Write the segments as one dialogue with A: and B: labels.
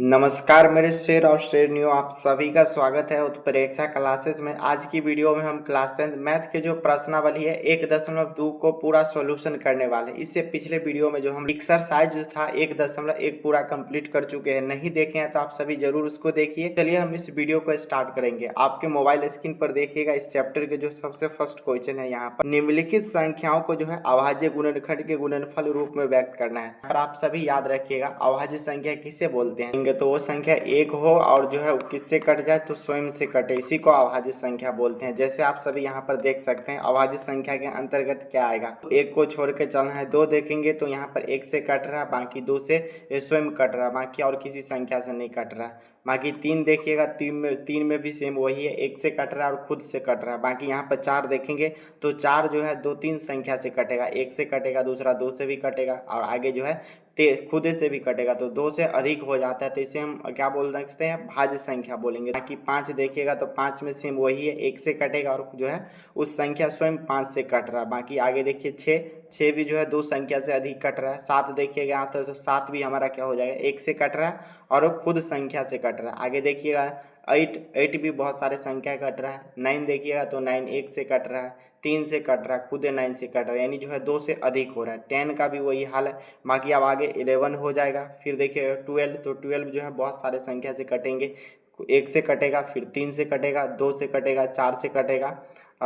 A: नमस्कार मेरे शेर और शेरनियों, आप सभी का स्वागत है उत्प्रेक्षा क्लासेस में। आज की वीडियो में हम क्लास 10 मैथ के जो प्रश्नावली है 1.2 को पूरा सॉल्यूशन करने वाले हैं। इससे पिछले वीडियो में जो हम एक्सरसाइज जो था 1.1 पूरा कंप्लीट कर चुके हैं। नहीं देखे हैं तो आप सभी जरूर उसको देखिए। चलिए हम इस वीडियो को स्टार्ट करेंगे। आपके मोबाइल स्क्रीन पर देखिएगा इस चैप्टर के जो सबसे फर्स्ट क्वेश्चन है। यहाँ पर निम्नलिखित संख्याओं को जो है अभाज्य गुणनखंड के गुणनफल रूप में व्यक्त करना है। पर आप सभी याद रखिएगा अभाज्य संख्या किसे बोलते हैं। तो वो संख्या एक हो और जो है किससे कट जाए तो स्वयं से कटे, इसी को अभाज्य संख्या बोलते हैं। जैसे आप सभी यहाँ पर देख सकते हैं अभाज्य संख्या के अंतर्गत क्या आएगा। एक को छोड़ के चलना है, दो देखेंगे तो यहाँ पर एक से कट रहा है, बाकी दो से स्वयं कट रहा है, बाकी और किसी संख्या से नहीं कट रहा है। बाकी तीन देखिएगा, तीन में भी सेम वही है, एक से कट रहा है और खुद से कट रहा है। बाकी यहाँ पर चार देखेंगे तो चार जो है दो तीन संख्या से कटेगा, एक से कटेगा, दूसरा दो से भी कटेगा और आगे जो है खुद से भी कटेगा, तो दो से अधिक हो जाता है तो इसे हम क्या बोल सकते हैं, भाज्य संख्या बोलेंगे। बाकी पाँच देखिएगा तो पाँच में सेम वही है, एक से कटेगा और जो है उस संख्या स्वयं पाँच से कट रहा है। बाकी आगे देखिए छः भी जो है दो संख्या से अधिक कट रहा है। सात देखिएगा यहाँ तो सात भी हमारा क्या हो जाएगा, एक से कट रहा है और वो खुद संख्या से कट रहा है। आगे देखिएगा एट भी बहुत सारे संख्या कट रहा है। नाइन देखिएगा तो नाइन एक से कट रहा है, तीन से कट रहा है, खुद नाइन से कट रहा है, यानी जो है दो से अधिक हो रहा है। टेन का भी वही हाल है। बाकी अब आगे 11 हो जाएगा। फिर देखिए 12, तो 12 जो है बहुत सारे संख्या से कटेंगे, एक से कटेगा, फिर तीन से कटेगा, दो से कटेगा, चार से कटेगा,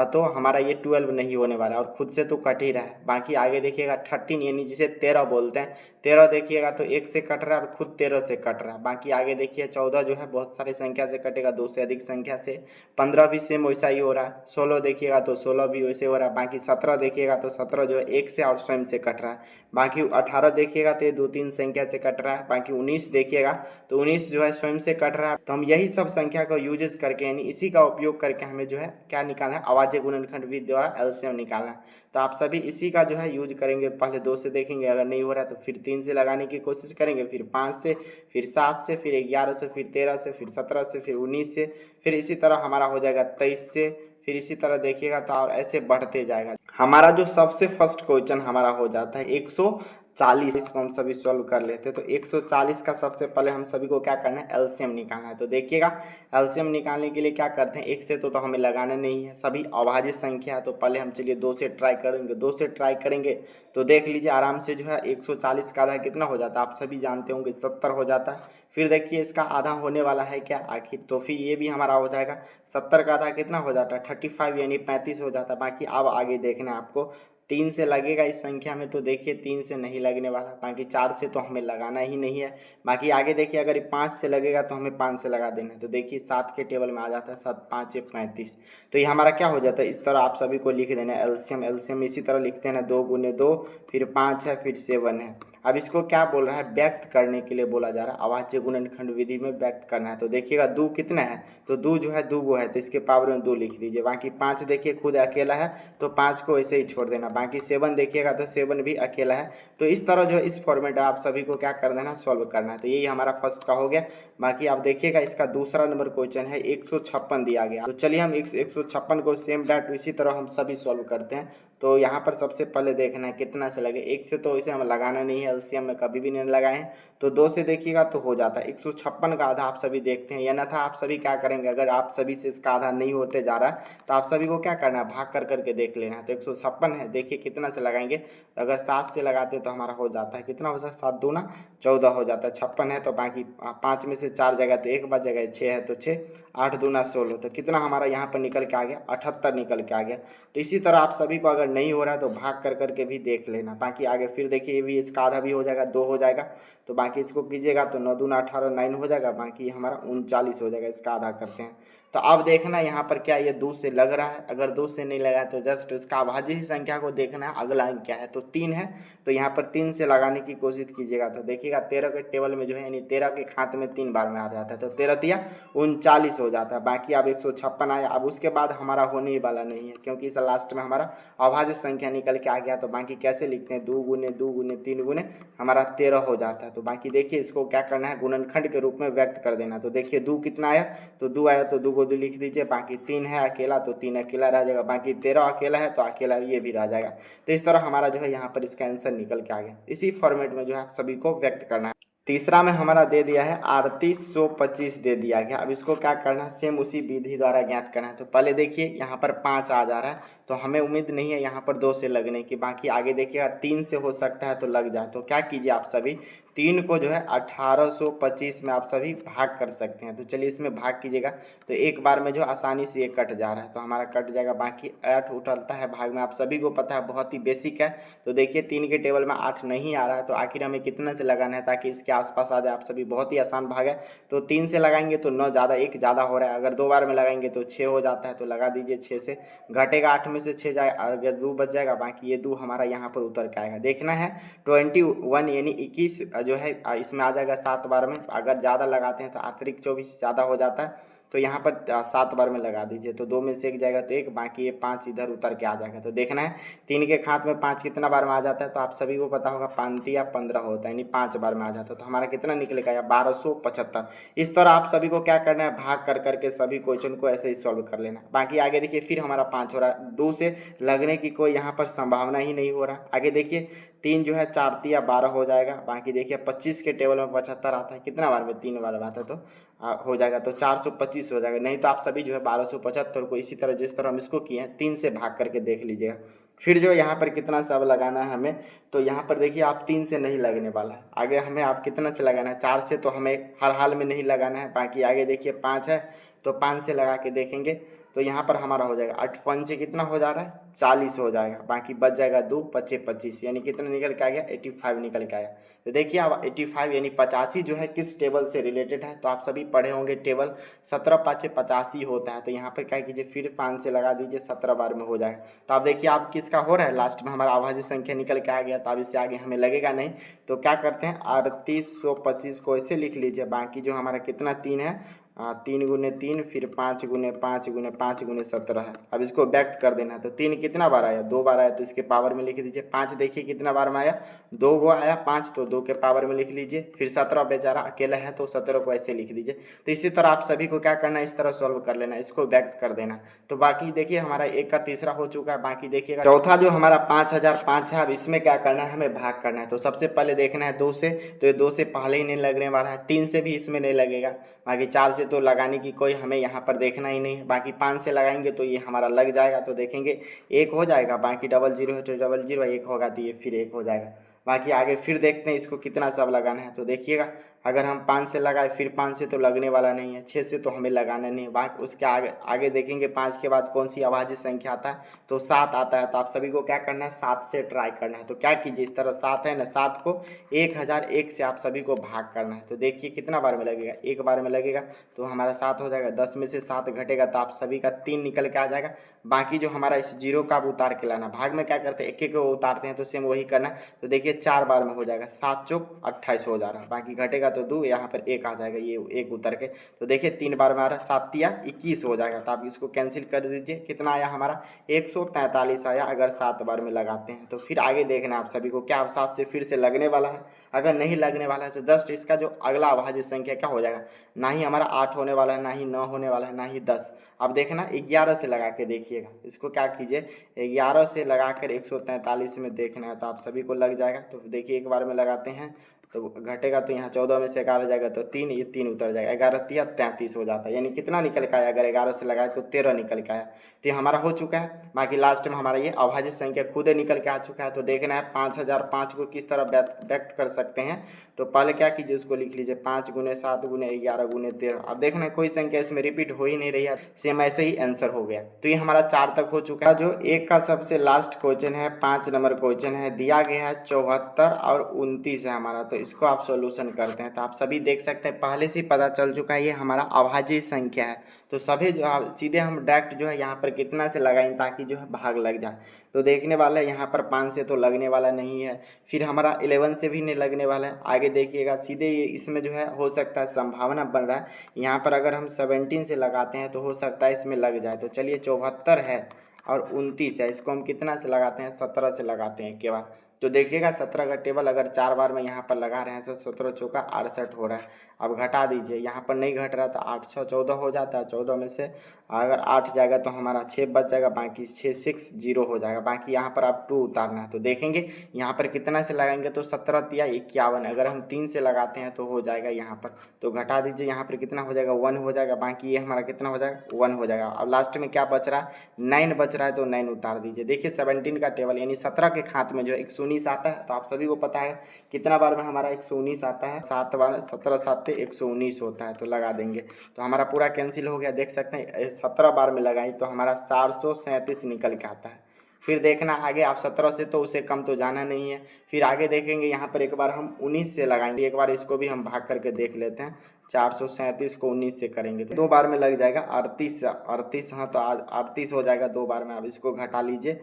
A: तो हमारा ये 12 नहीं होने वाला और खुद से तो कट ही रहा है। बाकी आगे देखिएगा 13 यानी जिसे 13 बोलते हैं, 13 देखिएगा तो एक से कट रहा है और खुद 13 से कट रहा है। बाकी आगे देखिए 14 जो है बहुत सारे संख्या से कटेगा, दो से अधिक संख्या से। 15 भी सेम वैसा ही हो रहा है। 16 देखिएगा तो 16 भी वैसे हो रहा है। बाकी 17 देखिएगा तो 17 जो है एक से और स्वयं से कट रहा है। बाकी 18 देखिएगा तो ये दो तीन संख्या से कट रहा है। बाकी 19 देखिएगा तो 19 जो है स्वयं से कट रहा है। तो हम यही सब संख्या को यूजेस करके यानी इसी का उपयोग करके हमें जो है क्या निकालना है, अभाज्य गुणनखंड विधि द्वारा एलसीएम निकालना है। तो आप सभी इसी का जो है यूज करेंगे। पहले दो से देखेंगे, अगर नहीं हो रहा है तो फिर तीन से लगाने की कोशिश करेंगे, फिर पाँच से, फिर सात से, फिर 11 से, फिर 13 से, फिर 17 से, फिर 19 से, फिर इसी तरह हमारा हो जाएगा 23 से, फिर इसी तरह देखिएगा तो और ऐसे बढ़ते जाएगा। हमारा जो सबसे फर्स्ट क्वेश्चन हमारा हो जाता है 140। इसको हम सभी सॉल्व कर लेते हैं। तो 140 का सबसे पहले हम सभी को क्या करना है, एलसीएम निकालना है। तो देखिएगा एलसीएम निकालने के लिए क्या करते हैं, एक से तो हमें लगाना नहीं है, सभी अभाज्य संख्या है। तो पहले हम चलिए दो से ट्राई करेंगे। दो से ट्राई करेंगे तो देख लीजिए आराम से जो है 140 का आधा कितना हो जाता है, आप सभी जानते होंगे 70 हो जाता है। फिर देखिए इसका आधा होने वाला है क्या आखिर, तो फिर ये भी हमारा हो जाएगा 70 का आधा कितना हो जाता है 35 यानी 35 हो जाता है। बाकी अब आगे देखना है आपको, तीन से लगेगा इस संख्या में तो देखिए तीन से नहीं लगने वाला। बाकी चार से तो हमें लगाना ही नहीं है। बाकी आगे देखिए अगर पाँच से लगेगा तो हमें पाँच से लगा देना है। तो देखिए सात के टेबल में आ जाता है, सात पाँच 35। तो ये हमारा क्या हो जाता है, इस तरह आप सभी को लिख देना है एलसीएम। एलसीएम इसी तरह लिखते हैं ना, दो गुने दो, फिर पाँच है, फिर 7 है। अब इसको क्या बोल रहा है, व्यक्त करने के लिए बोला जा रहा है, अभाज्य गुणनखंड विधि में व्यक्त करना है। तो देखिएगा दो कितना है, तो दो जो है दो गो है तो इसके पावर में दो लिख दीजिए। बाकी पाँच देखिए खुद अकेला है तो पाँच को ऐसे ही छोड़ देना। बाकी 7 देखिएगा तो 7 भी अकेला है। तो इस तरह जो है इस फॉर्मेट आप सभी को क्या कर देना, सॉल्व करना है। तो यही हमारा फर्स्ट का हो गया। बाकी आप देखिएगा इसका दूसरा नंबर क्वेश्चन है 156 दिया गया। तो चलिए हम 156 को सेम डैट इसी तरह हम सभी सॉल्व करते हैं। तो यहाँ पर सबसे पहले देखना है कितना से लगे, एक से तो इसे हम लगाना नहीं है, एलसीएम में कभी भी नहीं लगाए हैं। तो दो से देखिएगा तो हो जाता है 156 का आधा आप सभी देखते हैं, या ना था आप सभी क्या करेंगे, अगर आप सभी से इसका आधा नहीं होते जा रहा है तो आप सभी को क्या करना है, भाग कर करके देख लेना है। तो 156 है, देखिए कितना से लगाएंगे, अगर सात से लगाते तो हमारा हो जाता है कितना हो जाता है, सात दूना 14 हो जाता है। 56 है तो बाकी पाँच में से चार जगह तो एक बच जाएगा, छः है तो छः, आठ दूना 16, तो कितना हमारा यहाँ पर निकल के आ गया, 78 निकल के आ गया। तो इसी तरह आप सभी को अगर नहीं हो रहा है तो भाग कर करके भी देख लेना। बाकी आगे फिर देखिए ये भी इसका आधा भी हो जाएगा, दो हो जाएगा। तो बाकी इसको कीजिएगा तो 9 दूना 18, 9 हो जाएगा। बाकी हमारा 39 हो जाएगा, इसका आधा करते हैं। तो अब देखना यहाँ पर क्या ये दो से लग रहा है, अगर दो से नहीं लगा तो जस्ट इसका अभाज्य ही संख्या को देखना है, अगला अंक क्या है, तो 3 है। तो यहाँ पर 3 से लगाने की कोशिश कीजिएगा। तो देखिएगा 13 के टेबल में जो है यानी 13 के खाते में 3 बार में आ जाता है, तो 13 दिया 39 हो जाता है। बाकी अब 156 आया, अब उसके बाद हमारा होने ही वाला नहीं है क्योंकि इस लास्ट में हमारा अभाज्य संख्या निकल के आ गया। तो बाकी कैसे लिखते हैं, दो गुने तीन गुने हमारा 13 हो जाता है। तो बाकी देखिए इसको क्या करना है, गुणनखंड के रूप में व्यक्त कर देना। तो देखिए दो कितना आया, तो दो आया तो दो को दो लिख दीजिए। बाकी तीन है अकेला तो तीन अकेला रह जाएगा। बाकी 13 अकेला है तो अकेला ये भी रह जाएगा। तो इस तरह हमारा जो है यहाँ पर इसका आंसर निकल के आ गया। इसी फॉर्मेट में जो है आप सभी को व्यक्त करना है। तीसरा में हमारा दे दिया है 3825 दे दिया गया। अब इसको क्या करना है, सेम उसी विधि द्वारा ज्ञात करना है। तो पहले देखिए यहाँ पर 5 आ जा रहा है, तो हमें उम्मीद नहीं है यहाँ पर 2 से लगने की। बाकी आगे देखिएगा 3 से हो सकता है तो लग जाए। तो क्या कीजिए आप सभी, 3 को जो है 1825 में आप सभी भाग कर सकते हैं। तो चलिए इसमें भाग कीजिएगा, तो एक बार में जो आसानी से ये कट जा रहा है, तो हमारा कट जाएगा। बाकी 8 उठलता है भाग में, आप सभी को पता है, बहुत ही बेसिक है। तो देखिए 3 के टेबल में 8 नहीं आ रहा है, तो आखिर हमें कितना से लगाना है ताकि इसके आसपास आ जाए। आप सभी बहुत ही आसान भाग है। तो 3 से लगाएंगे तो 9 ज़्यादा, 1 ज़्यादा हो रहा है। अगर 2 बार में लगाएंगे तो 6 हो जाता है, तो लगा दीजिए 6 से। घटेगा 8 में से 6 जाए, अगर 2 बच जाएगा, बाकी ये 2 हमारा यहाँ पर उतर के आएगा। देखना है 21 यानी 21 जो है इसमें आ जाएगा 7 बार में। अगर ज़्यादा लगाते हैं तो अतिरिक्त 24 ज़्यादा हो जाता है, तो यहाँ पर 7 बार में लगा दीजिए। तो 2 में से 1 जाएगा तो 1, बाकी ये 5 इधर उतर के आ जाएगा। तो देखना है 3 के खात में 5 कितना बार में आ जाता है, तो आप सभी को पता होगा 5 या 15 होता है, यानी 5 बार में आ जाता है। तो हमारा कितना निकलेगा या 1275। इस तरह आप सभी को क्या करना है, भाग कर करके सभी क्वेश्चन को ऐसे ही सॉल्व कर लेना। बाकी आगे देखिए फिर हमारा 5 हो रहा है, 2 से लगने की कोई यहाँ पर संभावना ही नहीं हो रहा। आगे देखिए 3 जो है 4 या 12 हो जाएगा। बाकी देखिए 25 के टेबल में 75 आता है, कितना बार में 3 बार में आता है, तो हो जाएगा। तो 425 हो जाएगा। नहीं तो आप सभी जो है 1275 को इसी तरह जिस तरह हम इसको किए हैं 3 से भाग करके देख लीजिएगा। फिर जो यहाँ पर कितना सब लगाना है हमें, तो यहाँ पर देखिए आप 3 से नहीं लगने वाला है। आगे हमें आप कितना से लगाना है, 4 से तो हमें हर हाल में नहीं लगाना है। बाकी आगे देखिए 5 है, तो 5 से लगा के देखेंगे, तो यहाँ पर हमारा हो जाएगा 8 पंचे कितना हो जा रहा है, 40 हो जाएगा। बाकी बच जाएगा 2 पच्चे 25, यानी कितना निकल के आ गया, 85 निकल के आया। तो देखिए अब 85 यानी 85 जो है किस टेबल से रिलेटेड है, तो आप सभी पढ़े होंगे टेबल 17 पाँचे 85 होता है। तो यहाँ पर क्या कीजिए, फिर 5 से लगा दीजिए, 17 बार में हो जाएगा। तो आप देखिए आप किसका हो रहा है, लास्ट में हमारा अभाज्य संख्या निकल के आ गया। तो अब इससे आगे हमें लगेगा नहीं, तो क्या करते हैं 3825 को ऐसे लिख लीजिए। बाकी जो हमारा कितना 3 है, 3 गुने 3, फिर 5 गुने 5 गुने 5 गुने 17 है। अब इसको व्यक्त कर देना है। तो 3 कितना बार आया, 2 बार आया, तो इसके पावर में लिख दीजिए। 5 देखिए कितना बार में आया, 2 गो आया, 5 तो 2 के पावर में लिख लीजिए। फिर 17 बेचारा अकेला है, तो 17 को ऐसे लिख दीजिए। तो इसी तरह आप सभी को क्या करना है, इस तरह सॉल्व कर लेना, इसको व्यक्त कर देना। तो बाकी देखिए हमारा 1 का तीसरा हो चुका है। बाकी देखिएगा चौथा जो हमारा 5005 है, अब इसमें क्या करना है, हमें भाग करना है। तो सबसे पहले देखना है 2 से, तो ये 2 से पहले ही नहीं लगने वाला है। 3 से भी इसमें नहीं लगेगा। बाकी 4 से तो लगाने की कोई हमें यहाँ पर देखना ही नहीं है। बाकी 5 से लगाएंगे तो ये हमारा लग जाएगा। तो देखेंगे 1 हो जाएगा, बाकी 00 है तो 00, 1 होगा तो ये फिर 1 हो जाएगा। बाकी आगे फिर देखते हैं इसको कितना सब लगाना है। तो देखिएगा अगर हम 5 से लगाए, फिर 5 से तो लगने वाला नहीं है, 6 से तो हमें लगाना नहीं है। बाकी उसके आगे देखेंगे 5 के बाद कौन सी अभाज्य संख्या आता है, तो 7 आता है। तो आप सभी को क्या करना है, 7 से ट्राई करना है। तो क्या कीजिए, इस तरह 7 है ना, 7 को 1001 से आप सभी को भाग करना है। तो देखिए कितना बार में लगेगा, 1 बार में लगेगा, तो हमारा 7 हो जाएगा। 10 में से 7 घटेगा तो आप सभी का 3 निकल के आ जाएगा। बाकी जो हमारा इस जीरो का आप उतार के लाना, भाग में क्या करते हैं, एक एक को उतारते हैं, तो सेम वही करना है। तो देखिए 4 बार में हो जाएगा, 7 चौक 28 हो जा रहा है। बाकी घटेगा तो 2, यहाँ पर 1 आ जाएगा, ये 1 उतर के। तो देखिए 3 बार में आ रहा है, 7 या 21 हो जाएगा। तो आप इसको कैंसिल कर दीजिए, कितना आया हमारा 143 आया, अगर 7 बार में लगाते हैं। तो फिर आगे देखना है आप सभी को, क्या अब 7 से फिर से लगने वाला है। अगर नहीं लगने वाला है तो जस्ट इसका जो अगला अभाज्य संख्या क्या हो जाएगा, ना ही हमारा 8 होने वाला है, ना ही 9 होने वाला है, ना ही 10। अब देखना 11 से लगा के देखिएगा, इसको क्या कीजिए 11 से लगाकर 143 में देखना है, तो आप सभी को लग जाएगा। तो देखिए एक बार में लगाते हैं, तो घटेगा तो यहाँ 14 में से 11 जाएगा तो 3, ये 3 उतर जाएगा, 11 या 33 हो जाता है। यानी कितना निकल के आया, अगर 11 से लगाए तो 13 निकल के आया। तो ये हमारा हो चुका है। बाकी लास्ट में हमारा ये अभाज्य संख्या खुद निकल के आ चुका है। तो देखना है 5005 को किस तरह व्यक्त कर सकते हैं। तो पहले क्या कीजिए, उसको लिख लीजिए 5 गुने 7 गुने 11 गुने 13। अब देखना है कोई संख्या इसमें रिपीट हो ही नहीं रही है, सेम ऐसे ही आंसर हो गया। तो ये हमारा 4 तक हो चुका है। जो एक का सबसे लास्ट क्वेश्चन है, 5 नंबर क्वेश्चन है, दिया गया है 74 और 29 है हमारा। तो इसको आप सॉल्यूशन करते हैं। तो आप सभी देख सकते हैं पहले से ही पता चल चुका है, ये हमारा अभाज्य संख्या है। तो सभी जो सीधे हम डायरेक्ट जो है यहाँ पर कितना से लगाएं ताकि जो है भाग लग जाए। तो देखने वाला है यहाँ पर 5 से तो लगने वाला नहीं है, फिर हमारा 11 से भी नहीं लगने वाला है। आगे देखिएगा सीधे ये इसमें जो है हो सकता है संभावना बन रहा है, यहाँ पर अगर हम 17 से लगाते हैं तो हो सकता है इसमें लग जाए। तो चलिए 74 है और 29 है, इसको हम कितना से लगाते हैं, 17 से लगाते हैं के बाद। तो देखिएगा 17 का टेबल अगर 4 बार में यहाँ पर लगा रहे हैं तो 17 चौका 68 हो रहा है। अब घटा दीजिए, यहाँ पर नहीं घट रहा तो 8 6 14 हो जाता है। 14 में से अगर 8 जाएगा तो हमारा 6 बच जाएगा, बाकी 6 6 0 हो जाएगा। बाकी यहाँ पर आप 2 उतारना है। तो देखेंगे यहाँ पर कितना से लगाएंगे तो 17 तिया 51, अगर हम 3 से लगाते हैं तो हो जाएगा यहाँ पर। तो घटा दीजिए, यहाँ पर कितना हो जाएगा 1 हो जाएगा। बाकी ये हमारा कितना हो जाएगा 1 हो जाएगा। अब लास्ट में क्या बच रहा है 9 बच रहा है, तो 9 उतार दीजिए। देखिए 17 का टेबल यानी 17 के खात में जो 119 आता है, तो आप सभी को पता है कितना बार में हमारा 119 आता है, 7 बार, 17 7 119 होता है। तो लगा देंगे तो हमारा पूरा कैंसिल हो गया। देख सकते हैं 17 बार में लगाई तो हमारा 437 निकल के आता है। फिर देखना आगे आप 17 से तो उससे कम तो जाना नहीं है। फिर आगे देखेंगे यहाँ पर एक बार हम 19 से लगाएंगे। एक बार इसको भी हम भाग करके देख लेते हैं। 437 को 19 से करेंगे तो 2 बार में लग जाएगा 38। हाँ तो आज 38 हो जाएगा 2 बार में। अब इसको घटा लीजिए,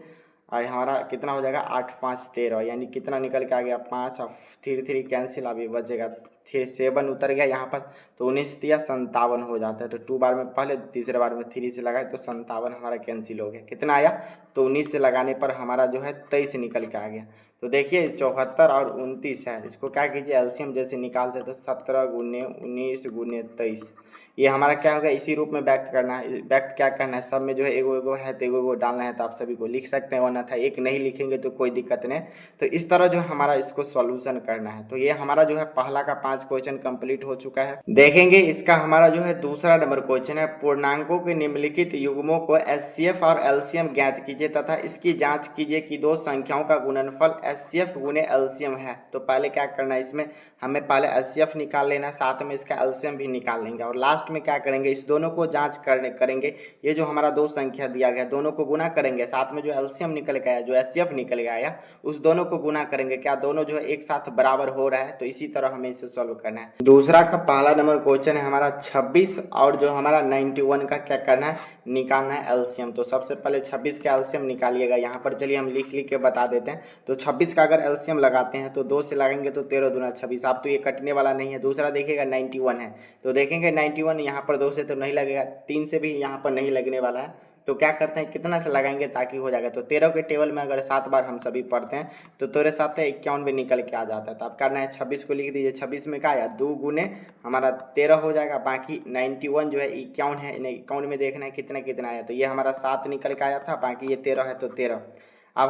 A: आज हमारा कितना हो जाएगा 8 5 13, यानी कितना निकल के आ गया 5। अब 3 3 कैंसिल, अभी बचेगा 7 उतर गया यहाँ पर, तो 19 तिया 57 हो जाता है। तो 2 बार में पहले, तीसरे बार में 3 से लगाए तो 57 हमारा कैंसिल हो गया। कितना आया तो 19 से लगाने पर हमारा जो है 23 निकल के आ गया। तो देखिए 74 और 29 है, इसको क्या कीजिए एलसीएम जैसे निकालते तो 17 गुने 19 गुने 23, ये हमारा क्या होगा इसी रूप में व्यक्त करना है। व्यक्त क्या करना है, सब में जो है एगो एगो है तो एगो डालना है। तो आप सभी को लिख सकते हैं, वरना था एक नहीं लिखेंगे तो कोई दिक्कत नहीं। तो इस तरह जो हमारा इसको सॉल्यूशन करना है। तो ये हमारा जो है पहला का 5 क्वेश्चन कंप्लीट हो चुका है। देखेंगे इसका हमारा जो है दूसरा नंबर क्वेश्चन है, पूर्णांकों के निम्नलिखित युग्मों को एचसीएफ और एलसीएम ज्ञात कीजिए तथा इसकी जांच कीजिए कि दो संख्याओं का गुणनफल एचसीएफ गुने एलसीएम है। तो पहले क्या करना है, इसमें हमें पहले एचसीएफ निकाल लेना, साथ में इसका एलसीएम भी निकाल लेंगे और लास्ट में क्या करेंगे इस दोनों को जांच करेंगे। ये जो हमारा दो संख्या दिया गया दोनों को गुना करेंगे, साथ में जो एलसीएम निकल गया जो एचसीएफ निकल गया उस दोनों को गुना करेंगे, क्या दोनों जो है एक साथ बराबर हो रहा है। तो इसी तरह हमें इसे सॉल्व करना है। दूसरा का पहला नंबर क्वेश्चन है हमारा 26 और जो हमारा 91 का क्या करना है, निकालना है एलसीएम। तो सबसे पहले 26 का एलसीएम निकालिएगा। यहाँ पर चलिए हम लिख के बता देते हैं। तो 26 का अगर एलसीएम लगाते हैं तो 2 से लगाएंगे तो 13 दूना 26। आप तो ये कटने वाला नहीं है। दूसरा देखिएगा 91 है, तो देखेंगे 91 यहाँ पर 2 से तो नहीं लगेगा, 3 से भी यहाँ पर नहीं लगने वाला है। तो क्या करते हैं कितना से लगाएंगे ताकि हो जाएगा। तो 13 के टेबल में अगर 7 बार हम सभी पढ़ते हैं तो 13 7 51 में निकल के आ जाता है। तो आप करना है 26 को लिख दीजिए। 26 में क्या आया 2 गुने हमारा 13 हो जाएगा। बाकी 91 जो है 51 है, 51 में देखना है कितना कितना आया। तो ये हमारा 7 निकल के आया था, बाकी ये 13 है तो 13। अब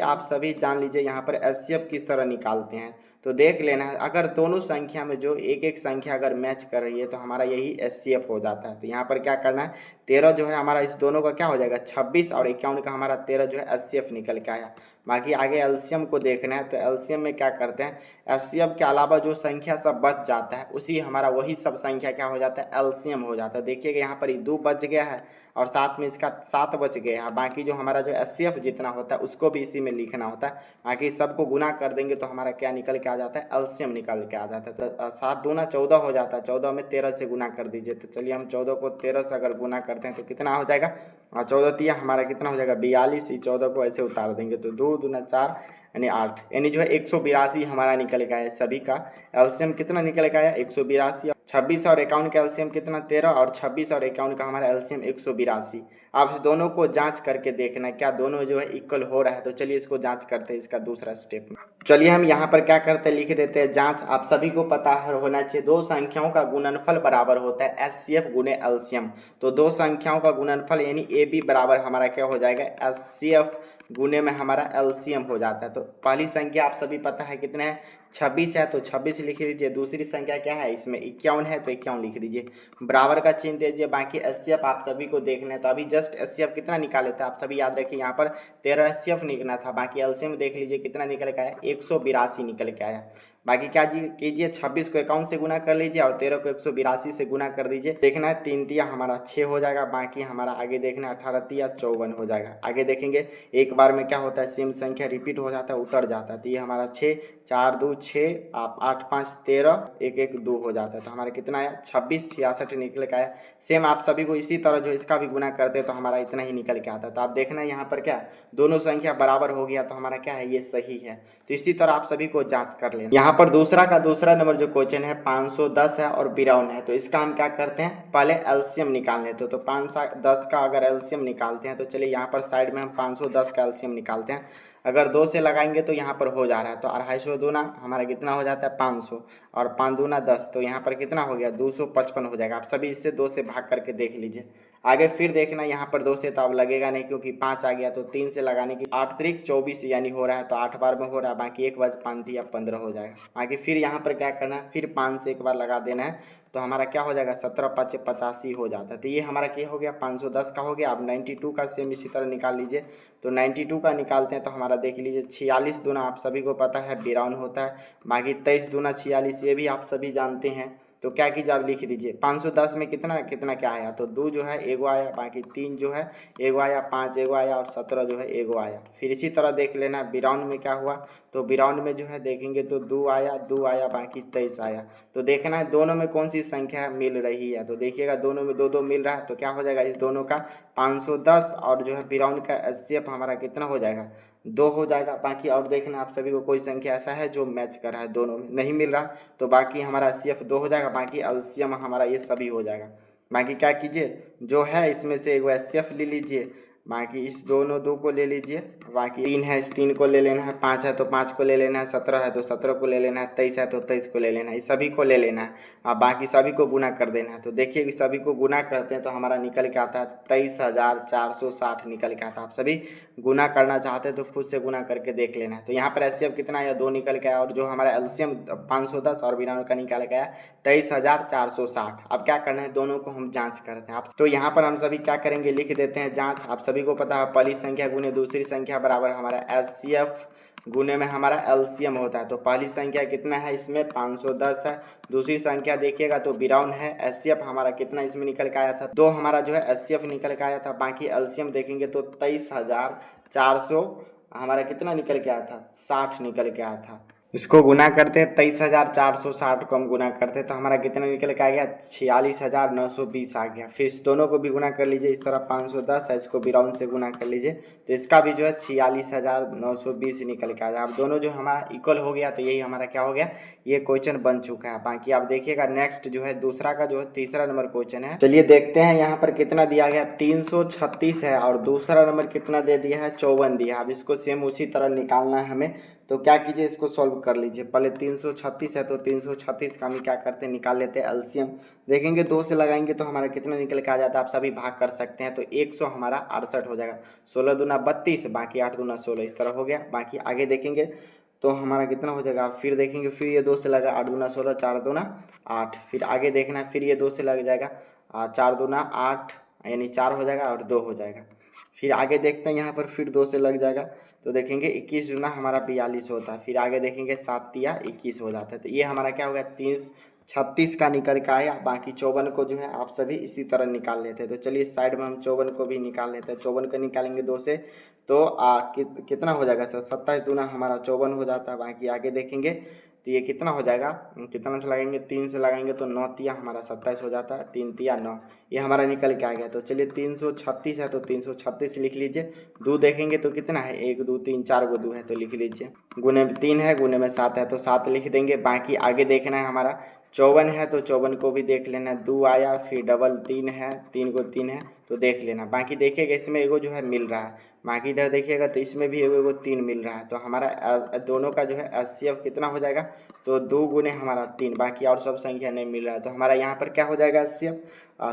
A: आप सभी जान लीजिए यहाँ पर एचसीएफ किस तरह निकालते हैं। तो देख लेना है, अगर दोनों संख्या में जो एक एक संख्या अगर मैच कर रही है तो हमारा यही एचसीएफ हो जाता है। तो यहाँ पर क्या करना है 13 जो है हमारा इस दोनों का क्या हो जाएगा 26 और 51 का हमारा 13 जो है एचसीएफ निकल के आया। बाकी आगे एलसीएम को देखना है। तो एलसीएम में क्या करते हैं, एचसीएफ के अलावा जो संख्या सब बच जाता है उसी हमारा वही सब संख्या क्या हो जाता है एलसीएम हो जाता है। देखिएगा यहाँ पर 2 बच गया है और साथ में इसका 7 बच गया है। बाकी जो हमारा जो एचसीएफ जितना होता है उसको भी इसी में लिखना होता है। बाकी सबको गुना कर देंगे तो हमारा क्या निकल के आ जाता है एलसीएम निकल के आ जाता है। तो 7 दूना 14 हो जाता है। 14 में 13 से गुना कर दीजिए। तो चलिए हम 14 को 13 से अगर गुना करते हैं तो कितना हो जाएगा, और 14 तिया हमारा कितना हो जाएगा 42। 14 को ऐसे उतार देंगे तो 2 दूना 4 यानी 8, यानी जो है 182 हमारा निकल के आया। सभी का एलसीएम कितना निकल के आया 182। 26 और 51 का एलसीएम कितना 13 और 26 और 51 का हमारा एलसीएम 182। आप इस दोनों को जांच करके देखना क्या दोनों जो है इक्वल हो रहा है। तो चलिए इसको जांच करते हैं इसका दूसरा स्टेप में। चलिए हम यहाँ पर क्या करते हैं लिख देते हैं जांच। आप सभी को पता होना चाहिए दो संख्याओं का गुणनफल बराबर होता है एचसीएफ गुने एलसीएम। तो दो संख्याओं का गुणनफल यानी ए बी बराबर हमारा क्या हो जाएगा एचसीएफ गुने में हमारा एलसीएम हो जाता है। तो पहली संख्या आप सभी पता है कितना है 26 है, तो 26 लिख दीजिए। दूसरी संख्या क्या है इसमें 51 है तो 51 लिख दीजिए। बराबर का चिन्ह दीजिए। बाकी एचसीएफ आप सभी को देखना है। तो अभी जस्ट एचसीएफ कितना निकाले थे आप सभी याद रखिए, यहाँ पर 13 एचसीएफ निकलना था। बाकी एलसीएम देख लीजिए कितना निकल के आया 182 निकल के आया। बाकी क्या कीजिए 26 को 51 से गुना कर लीजिए और 13 को 182 से गुना कर दीजिए। देखना है 3 तिया हमारा 6 हो जाएगा। बाकी हमारा आगे देखना है 18 तिया 54 हो जाएगा। आगे देखेंगे एक बार में क्या होता है सेम संख्या रिपीट हो जाता है उतर जाता है। तो ये हमारा 6 4 2 6 आप 8 5 13 1 1 2 हो जाता है। तो हमारा कितना आया 26 66 निकल के आया। सेम आप सभी को इसी तरह जो इसका भी गुना करते तो हमारा इतना ही निकल के आता है। तो आप देखना यहाँ पर क्या दोनों संख्या बराबर हो गया तो हमारा क्या है ये सही है। तो इसी तरह आप सभी को जांच कर लेना। यहाँ पर दूसरा का दूसरा नंबर जो क्वेश्चन है 510 है और 52 है। तो इसका हम क्या करते हैं पहले एलसीएम निकाल लेते हैं। तो 510 का अगर एलसीएम निकालते हैं तो चलिए यहाँ पर साइड में हम 510 का एलसीएम निकालते हैं। अगर 2 से लगाएंगे तो यहाँ पर हो जा रहा है, तो 250 दूना हमारा कितना हो जाता है 500 और 5 दूना 10, तो यहाँ पर कितना हो गया 255 हो जाएगा। आप सभी इससे 2 से भाग करके देख लीजिए। आगे फिर देखना यहाँ पर 2 से तो अब लगेगा नहीं क्योंकि 5 आ गया, तो 3 से लगाने की 8 त्रिक 24 यानी हो रहा है, तो 8 बार में हो रहा है, बाकी 1 बार 5 दिया 15 हो जाएगा। आगे फिर यहाँ पर क्या करना है, फिर 5 से एक बार लगा देना है, तो हमारा क्या हो जाएगा 17 5 85 हो जाता है। तो ये हमारा क्या हो गया 510 का हो गया। अब 92 का सेम इसी तरह निकाल लीजिए। तो 92 का निकालते हैं तो हमारा देख लीजिए 46 दूना आप सभी को पता है 52 होता है, बाकी 23 दूना 46 ये भी आप सभी जानते हैं। तो क्या कीजिए आप लिख दीजिए 510 में कितना कितना क्या आया, तो 2 जो है एगो आया, बाकी 3 जो है एगो आया, 5 एगो आया और 17 जो है एगो आया। फिर इसी तरह देख लेना 52 में क्या हुआ, तो 52 में जो है देखेंगे तो 2 आया, 2 आया, बाकी 23 आया। तो देखना है दोनों में कौन सी संख्या मिल रही है, तो देखिएगा दोनों में 2 2 मिल रहा है, तो क्या हो जाएगा इस दोनों का 510 और जो है 52 का एचसीएफ हमारा कितना हो जाएगा 2 हो जाएगा। बाकी और देखना आप सभी को कोई संख्या ऐसा है जो मैच कर रहा है, दोनों में नहीं मिल रहा, तो बाकी हमारा एचसीएफ 2 हो जाएगा, बाकी एलसीएम हमारा ये सभी हो जाएगा। बाकी क्या कीजिए जो है इसमें से एगो एचसीएफ ले लीजिए, बाकी इस दोनों 2 को ले लीजिए, बाकी 3 है इस 3 को ले लेना है, 5 है तो 5 को ले लेना है, 17 है तो 17 को ले लेना है, 23 है तो 23 को ले लेना है, इस सभी को ले लेना है और बाकी सभी को गुना कर देना है। तो देखिए कि सभी को गुना करते हैं तो हमारा निकल के आता है 23,460 निकल के आता है। आप सभी गुना करना चाहते हैं तो खुद से गुना करके देख लेना है। तो यहाँ पर एचसीएफ कितना आया 2 निकल के आया, और जो हमारा एलसीएम 510 और 92 का निकाल के आया 23,460। अब क्या करना है दोनों को हम जाँच करते हैं। आप तो यहाँ पर हम सभी क्या करेंगे लिख देते हैं जाँच। आप सभी को पता है पहली संख्या गुने दूसरी संख्या बराबर हमारा एचसीएफ गुने में हमारा एलसीएम होता है। तो पहली संख्या कितना है इसमें 510 है, दूसरी संख्या देखिएगा तो 52 है, एचसीएफ हमारा कितना इसमें निकल के आया था 2 हमारा जो है एचसीएफ निकल के आया था, बाकी एलसीएम देखेंगे तो 23,400 हमारा कितना निकल के आया था 60 निकल के आया था। इसको गुना करते हैं 23,460 को हम गुना करते हैं तो हमारा कितना निकल के आ गया 46,920 आ गया। फिर इस दोनों को भी गुना कर लीजिए, इस तरह 510 है इसको 52 से गुना कर लीजिए तो इसका भी जो है 46,920 निकल के आ जाए। अब दोनों जो हमारा इक्वल हो गया तो यही हमारा क्या हो गया ये क्वेश्चन बन चुका है। बाकी आप देखिएगा नेक्स्ट जो है दूसरा का जो है तीसरा नंबर क्वेश्चन है, चलिए देखते हैं यहाँ पर कितना दिया गया 336 है और दूसरा नंबर कितना दे दिया है 54 दिया। अब इसको सेम उसी तरह निकालना है हमें, तो क्या कीजिए इसको सॉल्व कर लीजिए। पहले 336 है तो 336 का हम क्या करते हैं निकाल लेते हैं एलसीएम। देखेंगे 2 से लगाएंगे तो हमारा कितना निकल के आ जाता है, आप सभी भाग कर सकते हैं। तो 100 हमारा 68 हो जाएगा, 16 दूना 32, बाकी 8 दूना 16 इस तरह हो गया। बाकी आगे देखेंगे तो हमारा कितना हो जाएगा, फिर देखेंगे फिर ये 2 से लगा 8 दूना 16, 4 दूना 8, फिर आगे देखना फिर ये 2 से लग जाएगा 4 दूना 8 यानी 4 हो जाएगा और 2 हो जाएगा। फिर आगे देखते हैं यहाँ पर फिर 2 से लग जाएगा तो देखेंगे 21 दूना हमारा 42 होता है, फिर आगे देखेंगे 7 तिया 21 हो जाता है। तो ये हमारा क्या हो गया 336 का निकल के आया। बाकी 54 को जो है आप सभी इसी तरह निकाल लेते हैं। तो चलिए साइड में हम 54 को भी निकाल लेते हैं। 54 को निकालेंगे 2 से तो कितना हो जाएगा सर 27 दूना हमारा 54 हो जाता है। बाकी आगे देखेंगे तो ये कितना हो जाएगा, कितना से लगाएंगे 3 से लगाएंगे तो 9 तिया हमारा 27 हो जाता है, 3 तिया 9 ये हमारा निकल के आ गया। तो चलिए 336 है तो 336 लिख लीजिए। 2 देखेंगे तो कितना है 1 2 3 4 गो 2 है तो लिख लीजिए। गुने में 3 है, गुने में 7 है तो 7 लिख देंगे। बाकी आगे देखना है हमारा 54 है तो 54 को भी देख लेना, 2 आया, फिर डबल 3 है, 3 को 3 है तो देख लेना। बाकी देखिएगा इसमें एगो जो है मिल रहा है, बाकी इधर देखिएगा तो इसमें भी एगो 3 मिल रहा है। तो हमारा दोनों का जो है एचसीएफ कितना हो जाएगा तो 2 गुने हमारा 3, बाकी और सब संख्या नहीं मिल रहा है तो हमारा यहाँ पर क्या हो जाएगा एचसीएफ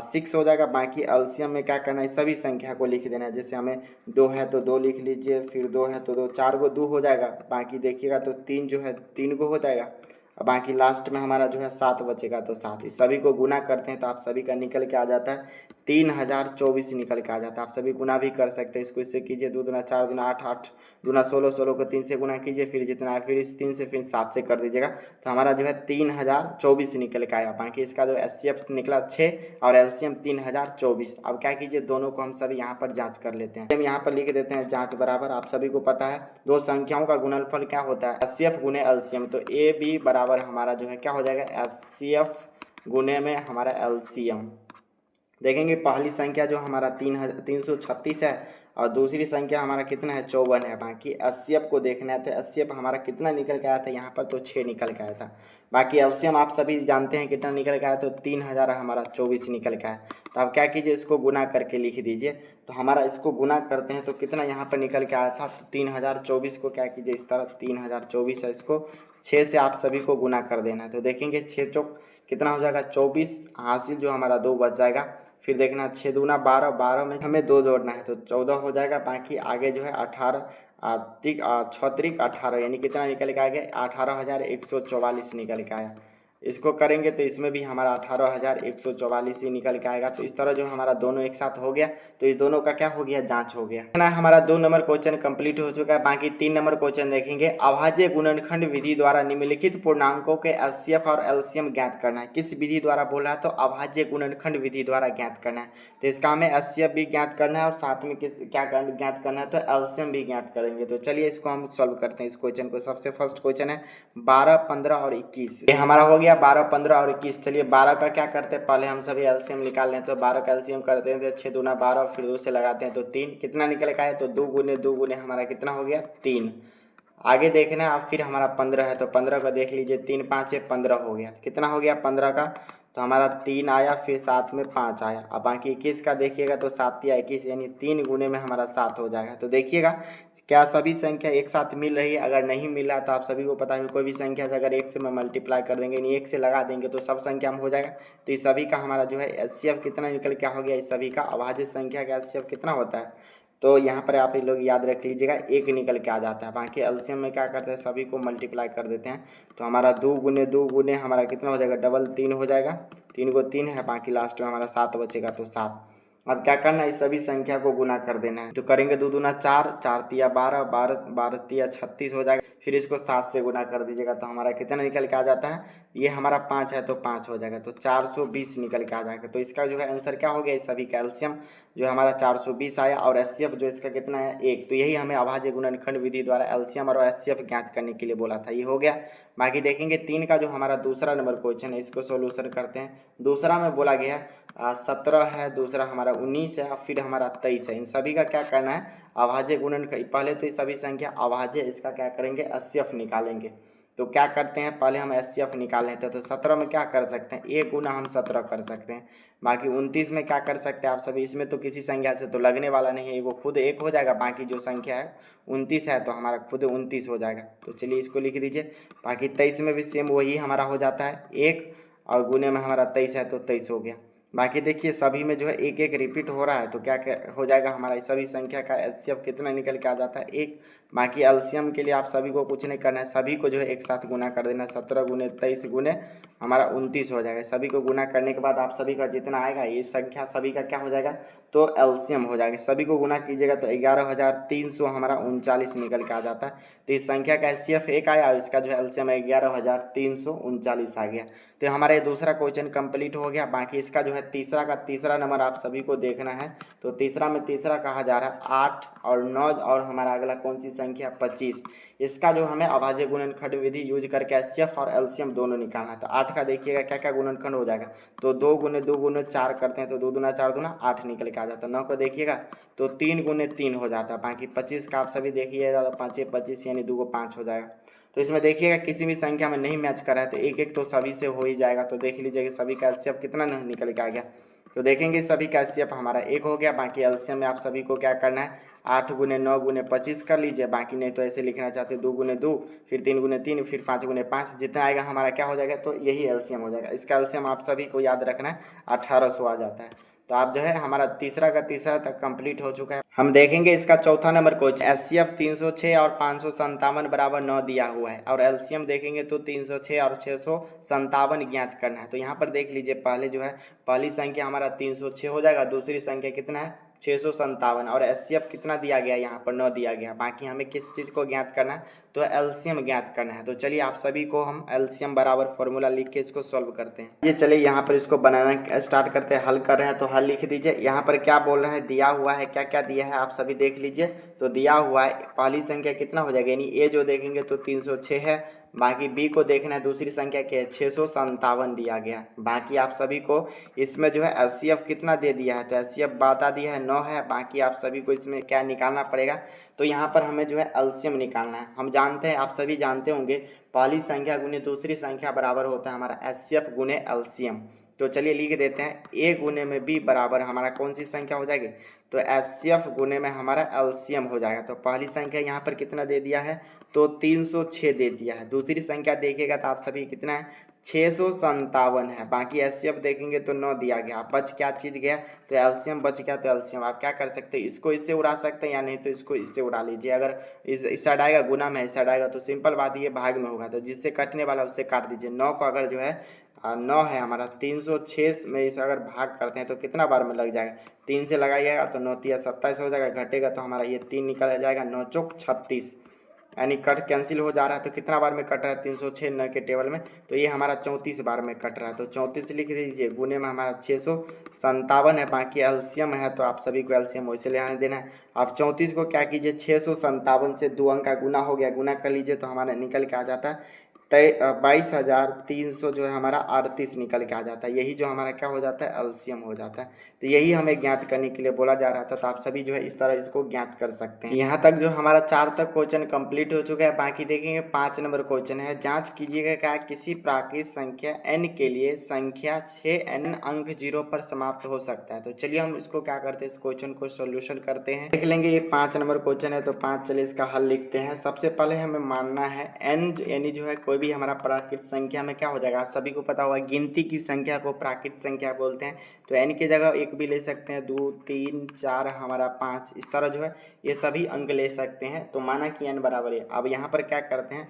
A: 6 हो जाएगा। बाकी एलसीएम में क्या करना है सभी संख्या को लिख देना है, जैसे हमें 2 है तो 2 लिख लीजिए, फिर 2 है तो 2, 4 को 2 हो जाएगा। बाकी देखिएगा तो 3 जो है 3 को हो जाएगा, बाकी लास्ट में हमारा जो है 7 बचेगा तो 7। इस सभी को गुना करते हैं तो आप सभी का निकल के आ जाता है 3024 निकल के आ जाता है। आप सभी गुना भी कर सकते हैं, इसको इससे कीजिए 2 दूना 4 दूना 8, 8 दूना 16, 16 को 3 से गुना कीजिए, फिर जितना है फिर इस 3 से फिर 7 से कर दीजिएगा तो हमारा जो है 3024 निकल के आया। बाकी इसका जो एचसीएफ निकला 6 और एलसीएम 3024। अब क्या कीजिए दोनों को हम सभी यहाँ पर जाँच कर लेते हैं। हम यहाँ पर लिख देते हैं जाँच बराबर, आप सभी को पता है दो संख्याओं का गुणनफल क्या होता है एचसीएफ गुने एलसीएम, तो ए बी बराबर हमारा जो है क्या हो जाएगा एचसीएफ गुने में हमारा एलसीएम। देखेंगे पहली संख्या जो हमारा 336 है और दूसरी संख्या हमारा कितना है 54 है। बाकी एचसीएफ को देखना है तो एचसीएफ हमारा कितना निकल के आया था यहाँ पर, तो 6 निकल के आया था। बाकी एलसीएम आप सभी जानते हैं कितना निकल के आया, तो 3000 हमारा 24 निकल के आया। तो आप क्या कीजिए, इसको गुना करके लिख दीजिए। तो हमारा इसको गुना करते हैं तो कितना यहाँ पर निकल के आया था, तो 3024 को क्या कीजिए इस तरह 3024 है, इसको 6 से आप सभी को गुना कर देना है। तो देखेंगे 6 चौक कितना हो जाएगा 24, हासिल जो हमारा 2 बच जाएगा। फिर देखना 6 दूना 12, 12 में हमें 2 जोड़ना है तो 14 हो जाएगा। बाकी आगे जो है 18 6 18 यानी कितना निकल के आ गया 18,144 निकल के आया। इसको करेंगे तो इसमें भी हमारा 18,144 ही निकल के आएगा। तो इस तरह जो हमारा दोनों एक साथ हो गया, तो इस दोनों का क्या हो गया, जांच हो गया ना। हमारा 2 नंबर क्वेश्चन कंप्लीट हो चुका है। बाकी 3 नंबर क्वेश्चन देखेंगे। अभाज्य गुणनखंड विधि द्वारा निम्नलिखित पूर्णांकों के एचसीएफ और एलसीएम ज्ञात करना है। किस विधि द्वारा बोल रहा है, तो अभाज्य गुणनखंड विधि द्वारा ज्ञात करना है। तो इसका हमें एचसीएफ भी ज्ञात करना है और साथ में क्या ज्ञात करना है, तो एलसीएम भी ज्ञात करेंगे। तो चलिए इसको हम सॉल्व करते हैं इस क्वेश्चन को। सबसे फर्स्ट क्वेश्चन है 12, 15 और 21। ये हमारा हो गया 12, 15 और 21। चलिए 12 का क्या करते हैं, पहले हम सभी एलसीएम निकाल लें। तो 12 का एलसीएम करते हैं तो 6 दूना 12, फिर 2 से लगाते हैं तो 3, कितना निकल का है, तो 2 गुने हमारा कितना हो गया 3। आगे देखना है अब, फिर हमारा 15 है तो 15 का देख लीजिए, 3 5 15 हो गया। कितना हो गया 15 का, तो हमारा 3 आया, फिर साथ में 5 आया। अब बाकी 21 का देखिएगा तो 7 या 21 यानी 3 गुने में हमारा 7 हो जाएगा। तो देखिएगा क्या सभी संख्या एक साथ मिल रही है। अगर नहीं मिल रहा तो आप सभी को पता है कोई भी संख्या से अगर 1 से मैं मल्टीप्लाई कर देंगे, यानी 1 से लगा देंगे तो सब संख्या में हो जाएगा। तो इस सभी का हमारा जो है एचसीएफ कितना निकल क्या हो गया, इस सभी का अभाज्य संख्या का एचसीएफ कितना होता है, तो यहाँ पर आप लोग याद रख लीजिएगा 1 निकल के आ जाता है। बाकी एलसीएम में क्या करते हैं, सभी को मल्टीप्लाई कर देते हैं। तो हमारा 2 गुने हमारा कितना हो जाएगा, डबल 3 हो जाएगा। 3 को 3 है, बाकी लास्ट में हमारा 7 बचेगा तो 7। अब क्या करना है, इस सभी संख्या को गुना कर देना है। तो करेंगे 2 दूना 4, 4 तिया 12, 12 12 तिया 36 हो जाएगा। फिर इसको 7 से गुना कर दीजिएगा तो हमारा कितना निकल के आ जाता है, ये हमारा 5 है तो 5 हो जाएगा, तो 420 निकल के आ जाएगा। तो इसका जो है आंसर क्या हो गया, इस सभी कैल्शियम जो हमारा 420 आया और एचसीएफ जो इसका कितना है 1। तो यही हमें अभाज्य गुणनखंड विधि द्वारा एलसीएम और एचसीएफ ज्ञात करने के लिए बोला था, ये हो गया। बाकी देखेंगे 3 का जो हमारा दूसरा नंबर क्वेश्चन है, इसको सोल्यूशन करते हैं। दूसरा में बोला गया 17 है, दूसरा हमारा 19 है, फिर हमारा 23 है। इन सभी का क्या करना है, अभाज्य गुणनखंड, पहले तो ये सभी संख्या अभाज्य, इसका क्या करेंगे एचसीएफ निकालेंगे। तो क्या करते हैं, पहले हम एचसीएफ निकाल लेते हैं। तो 17 में क्या कर सकते हैं, 1 गुना हम 17 कर सकते हैं। बाकी 29 में क्या कर सकते हैं आप सभी, इसमें तो किसी संख्या से तो लगने वाला नहीं है, वो खुद 1 हो जाएगा। बाकी जो संख्या है 29 है तो हमारा खुद 29 हो जाएगा। तो चलिए इसको लिख दीजिए। बाकी 23 में भी सेम वही हमारा हो जाता है 1, और गुने में हमारा 23 है तो 23 हो गया। बाकी देखिए सभी में जो है 1 1 रिपीट हो रहा है, तो क्या हो जाएगा हमारा सभी संख्या का एचसीएफ कितना निकल के आ जाता है 1। बाकी एलसीएम के लिए आप सभी को कुछ नहीं करना है, सभी को जो है एक साथ गुना कर देना। 17 गुने 23 गुने हमारा 29 हो जाएगा। सभी को गुना करने के बाद आप सभी का जितना आएगा ये संख्या सभी का क्या हो जाएगा, तो एलसीएम हो जाएगा। सभी को गुना कीजिएगा तो 11,300 हमारा 39 निकल के आ जाता है। तो इस संख्या का एचसीएफ 1 आया और इसका जो है एलसीएम 11,339 आ गया। तो हमारा ये दूसरा क्वेश्चन कंप्लीट हो गया। बाकी इसका जो है तीसरा नंबर आप सभी को देखना है। तो तीसरा में तीसरा कहा जा रहा है 8 और 9 और हमारा अगला कौन सी संख्या 25। इसका जो हमें अभाज्य गुणनखंड विधि यूज करके एचसीएफ और एलसीएम दोनों निकालना है। तो 8 का देखिएगा क्या क्या गुणनखंड हो जाएगा, तो 2 गुने 2 गुने 4 करते हैं तो 2 दूना 4 दूना 8 निकल के आ जाता है। 9 को देखिएगा तो 3 गुने 3 हो जाता है। बाकी 25 का आप सभी देखिएगा तो 5 25 यानी 2 को 5 हो जाएगा। तो इसमें देखिएगा किसी भी संख्या में नहीं मैच कर रहा है तो 1 1 तो सभी से हो ही जाएगा। तो देख लीजिए सभी का एचसीएफ कितना निकल के आ गया। तो देखेंगे सभी का एचसीएफ हमारा 1 हो गया। बाकी एलसीएम में आप सभी को क्या करना है, 8 गुने 9 गुने 25 कर लीजिए। बाकी नहीं तो ऐसे लिखना चाहते 2 गुने 2, फिर 3 गुने 3, फिर 5 गुने 5, जितना आएगा हमारा क्या हो जाएगा, तो यही एलसीएम हो जाएगा। इसका एलसीएम आप सभी को याद रखना है 1800 आ जाता है। तो आप जो है हमारा तीसरा का तीसरा तक कंप्लीट हो चुका है। हम देखेंगे इसका चौथा नंबर क्वेश्चन। एचसीएफ 306 और 557 बराबर 9 दिया हुआ है और एलसीएम देखेंगे तो 306 और 657 ज्ञात करना है। तो यहाँ पर देख लीजिए पहले जो है पहली संख्या हमारा 306 हो जाएगा, दूसरी संख्या कितना है 657 और एचसीएफ कितना दिया गया, यहाँ पर 9 दिया गया। बाकी हमें किस चीज़ को ज्ञात करना है, तो एलसीएम ज्ञात करना है। तो चलिए आप सभी को हम एलसीएम बराबर फॉर्मूला लिख के इसको सॉल्व करते हैं। ये चलिए यहाँ पर इसको बनाना स्टार्ट करते हैं। हल कर रहे हैं तो हल लिख दीजिए। यहाँ पर क्या बोल रहे हैं, दिया हुआ है, क्या क्या दिया है आप सभी देख लीजिए। तो दिया हुआ है पहली संख्या कितना हो जाएगा, यानी ए जो देखेंगे तो 306 है, बाकी बी को देखना है, दूसरी संख्या क्या है 657 दिया गया। बाकी आप सभी को इसमें जो है एचसीएफ कितना दे दिया है, तो एचसीएफ बता दिया है 9 है। बाकी आप सभी को इसमें क्या निकालना पड़ेगा, तो यहाँ पर हमें जो है एलसीएम निकालना है। हम जानते हैं, आप सभी जानते होंगे, पहली संख्या गुने दूसरी संख्या बराबर होता है हमारा एचसीएफ गुने एलसीएम। तो चलिए लिख देते हैं, ए गुने में बी बराबर हमारा कौन सी संख्या हो जाएगी, तो एचसीएफ गुने में हमारा एलसीएम हो जाएगा। तो पहली संख्या यहाँ पर कितना दे दिया है, तो 306 दे दिया है। दूसरी संख्या देखिएगा तो आप सभी कितना है 657 है। बाकी एचसीएफ देखेंगे तो 9 दिया गया। बच क्या चीज़ गया, तो एलसीएम बच गया। तो एलसीएम आप क्या कर सकते हैं, इसको इससे उड़ा सकते हैं या नहीं तो इसको इससे उड़ा लीजिए। अगर इस साइड आएगा गुना में, इस साइड आएगा तो सिंपल बात ये भाग में होगा, तो जिससे कटने वाला उससे काट दीजिए। 9 को अगर जो है 9 है हमारा 306 में इसे अगर भाग करते हैं तो कितना बार में लग जाएगा, 3 से लगाइएगा तो 9 तिया 27 हो जाएगा, घटेगा तो हमारा ये 3 निकल जाएगा, 9 चौक 36, यानी कट कैंसिल हो जा रहा है। तो कितना बार में कट रहा है 306 9 के टेबल में, तो ये हमारा 34 बार में कट रहा है। तो 34 लिख दीजिए, गुने में हमारा 657 है। बाकी एलसीएम है तो आप सभी को एलसीएम वैसे ले आने देना है। आप 34 को क्या कीजिए 657 से 2 अंक का गुना हो गया, गुना कर लीजिए तो हमारा निकल के आ जाता है 22,300 जो है हमारा 38 निकल के आ जाता है। यही जो हमारा क्या हो जाता है एलसीएम हो जाता है। तो यही हमें ज्ञात करने के लिए बोला जा रहा था। तो आप सभी जो है इस तरह इसको ज्ञात कर सकते हैं। यहाँ तक जो हमारा 4 तक क्वेश्चन कंप्लीट हो चुका है। बाकी देखेंगे 5 नंबर क्वेश्चन है, जांच कीजिएगा क्या किसी प्राकृत संख्या n के लिए संख्या 6n अंक 0 पर समाप्त हो सकता है। तो चलिए हम इसको क्या करते हैं, इस क्वेश्चन को सोल्यूशन करते हैं। देख लेंगे ये 5 नंबर क्वेश्चन है, तो 5 चलिए इसका हल लिखते हैं। सबसे पहले हमें मानना है n यानी जो है कोई भी हमारा प्राकृत संख्या में क्या हो जाएगा, आप सभी को पता होगा गिनती की संख्या को प्राकृत संख्या बोलते हैं। तो n की जगह 1 भी ले सकते हैं, 2 3 4 हमारा 5, इस तरह जो है ये सभी अंक ले सकते हैं। तो माना कि n बराबर है। अब यहाँ पर क्या करते हैं,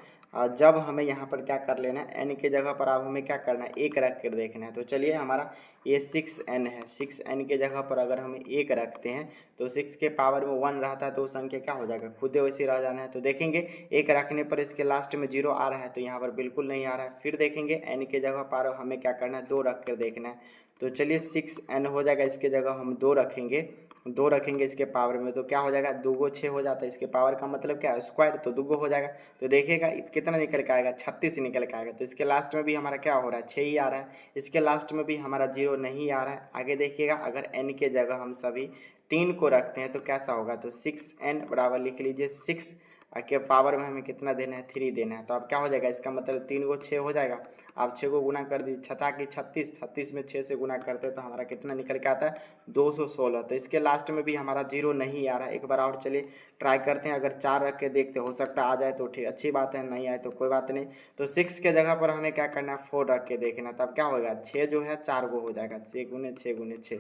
A: जब हमें यहाँ पर क्या कर लेना है, n के जगह पर अब हमें क्या करना है 1 रख कर देखना है। तो चलिए हमारा ये 6n है, 6n के जगह पर अगर हम 1 रखते हैं तो 6 के पावर में 1 रहता है तो संख्या क्या हो जाएगा, खुदे वैसे रह जाना है। तो देखेंगे 1 रखने पर इसके लास्ट में 0 आ रहा है, तो यहाँ पर बिल्कुल नहीं आ रहा है। फिर देखेंगे n के जगह पर हमें क्या करना है 2 रख कर देखना है। तो चलिए 6n हो जाएगा, इसके जगह हम 2 रखेंगे, 2 रखेंगे इसके पावर में, तो क्या हो जाएगा 2 को 6 हो जाता है। इसके पावर का मतलब क्या है स्क्वायर, तो 2 हो जाएगा। तो देखिएगा कितना निकल के आएगा 36 निकल के आएगा। तो इसके लास्ट में भी हमारा क्या हो रहा है 6 ही आ रहा है, इसके लास्ट में भी हमारा 0 नहीं आ रहा है। आगे देखिएगा अगर n के जगह हम सभी 3 को रखते हैं तो कैसा होगा, तो 6n बराबर लिख लीजिए 6 के पावर में हमें कितना देना है 3 देना है। तो अब क्या हो जाएगा, इसका मतलब 3 को 6 हो जाएगा। आप 6 को गुना कर दीजिए, 6 की 36, 36 में 6 से गुना करते हैं तो हमारा कितना निकल के आता है 216। तो इसके लास्ट में भी हमारा 0 नहीं आ रहा है। एक बार और चलिए ट्राई करते हैं, अगर 4 रख के देखते हो सकता है आ जाए तो ठीक अच्छी बात है, नहीं आए तो कोई बात नहीं। तो 6 के जगह पर हमें क्या करना है 4 रख के देखना, तब क्या होगा 6 जो है 4 गो हो जाएगा, 6 गुने 6 गुने 6।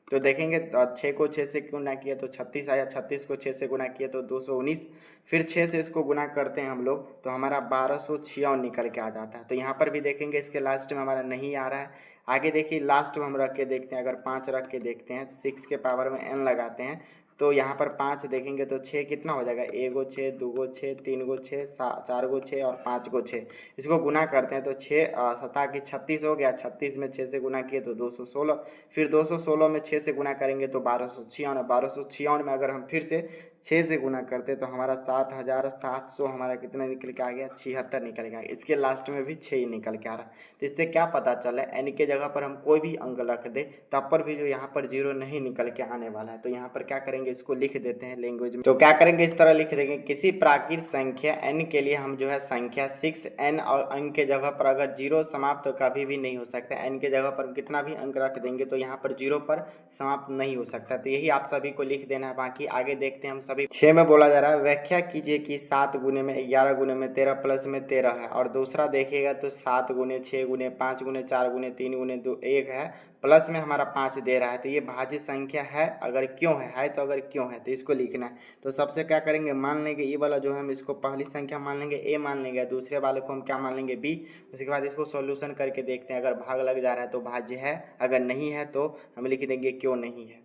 A: तो देखेंगे 6 को 6 से गुना किया तो 36 आया, 36 को 6 से गुना किया तो 219, फिर 6 से इसको गुना करते हैं हम लोग तो हमारा 1256 निकल के आ जाता है। तो यहाँ पर भी देखेंगे इसके लास्ट में हमारा नहीं आ रहा है। आगे देखिए लास्ट में हम रख के देखते हैं, अगर 5 रख के देखते हैं 6 के पावर में n लगाते हैं तो यहाँ पर 5 देखेंगे तो 6 कितना हो जाएगा, 1 गो 6, 2 गो 6, 3 गो 6, 4 गो 6 और 5 गो 6। इसको गुना करते हैं तो 6 7 की 36 हो गया, 36 में 6 से गुना किए तो 216, फिर 216 में 6 से गुना करेंगे तो 1256, 1256 में अगर हम फिर से 6 से गुना करते तो हमारा 7,700 हमारा कितना निकल के आ गया 76 निकल के आ गया। इसके लास्ट में भी 6 ही निकल के आ रहा है। तो इससे क्या पता चला n के जगह पर हम कोई भी अंक रख दे तब पर भी जो यहाँ पर 0 नहीं निकल के आने वाला है। तो यहाँ पर क्या करेंगे इसको लिख देते हैं लैंग्वेज में। तो क्या करेंगे इस तरह लिख देंगे, किसी प्राकृत संख्या n के लिए हम जो है संख्या 6n और अंक के जगह पर अगर 0 समाप्त तो कभी भी नहीं हो सकता। n के जगह पर कितना भी अंक रख देंगे तो यहाँ पर 0 पर समाप्त नहीं हो सकता। तो यही आप सभी को लिख देना है। बाकी आगे देखते हैं हम सभी 6 में बोला जा रहा है, व्याख्या कीजिए कि 7 गुने में 11 गुने में 13 प्लस में 13 है। और दूसरा देखिएगा तो 7 गुने 6 गुने 5 गुने 4 गुने 3 गुने 2 1 है, प्लस में हमारा 5 दे रहा है। तो ये भाज्य संख्या है अगर क्यों है तो अगर क्यों है तो इसको लिखना है। तो सबसे क्या करेंगे मान लेंगे ये वाला जो है हम इसको पहली संख्या मान लेंगे a मान लेंगे, दूसरे वाले को हम क्या मान लेंगे b। उसके बाद इसको सॉल्यूशन करके देखते हैं, अगर भाग लग जा रहा है तो भाज्य है, अगर नहीं है तो हम लिख देंगे क्यों नहीं है।